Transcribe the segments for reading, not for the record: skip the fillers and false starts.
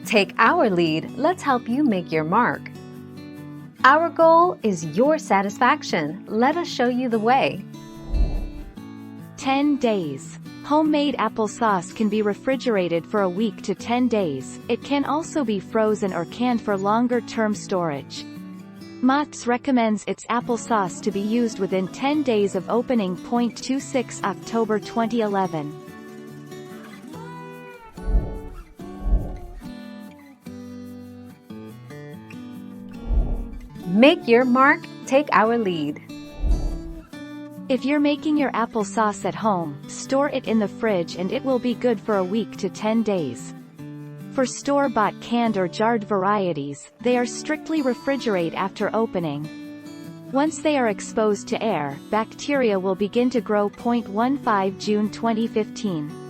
Take our lead, let's help you make your mark. Our goal is your satisfaction. Let us show you the way. 10 days. Homemade applesauce can be refrigerated for a week to 10 days. It can also be frozen or canned for longer-term storage. Mott's recommends its applesauce to be used within 10 days of opening. 26 October 2011. Make your mark, take our lead. If you're making your applesauce at home, store it in the fridge and it will be good for a week to 10 days. For store-bought canned or jarred varieties, they are strictly refrigerate after opening. Once they are exposed to air, bacteria will begin to grow. 15 June 2015.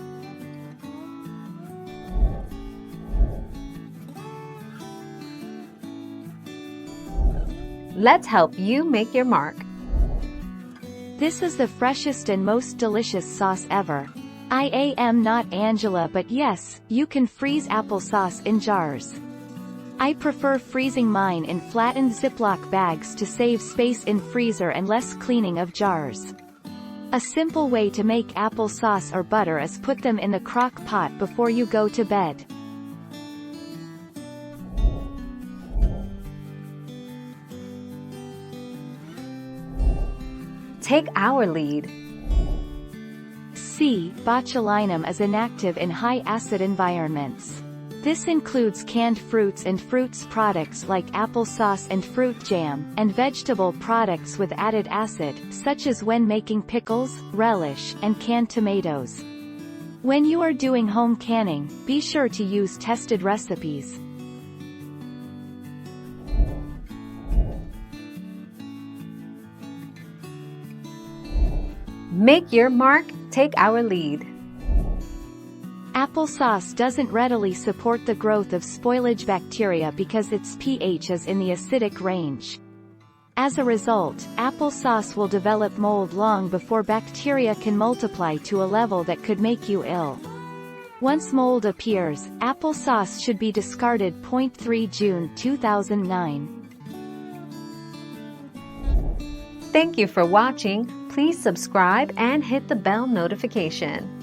Let's help you make your mark. This is the freshest and most delicious sauce ever. I am not Angela, but yes, you can freeze applesauce in jars. I prefer freezing mine in flattened Ziploc bags to save space in freezer and less cleaning of jars. A simple way to make applesauce or butter is put them in the crock pot before you go to bed. Take our lead. C. Botulism is inactive in high-acid environments. This includes canned fruits and fruits products like applesauce and fruit jam, and vegetable products with added acid, such as when making pickles, relish, and canned tomatoes. When you are doing home canning, be sure to use tested recipes. Make your mark, take our lead. Applesauce doesn't readily support the growth of spoilage bacteria because its pH is in the acidic range. As a result, applesauce will develop mold long before bacteria can multiply to a level that could make you ill. Once mold appears, applesauce should be discarded. 3 June 2009. Thank you for watching. Please subscribe and hit the bell notification.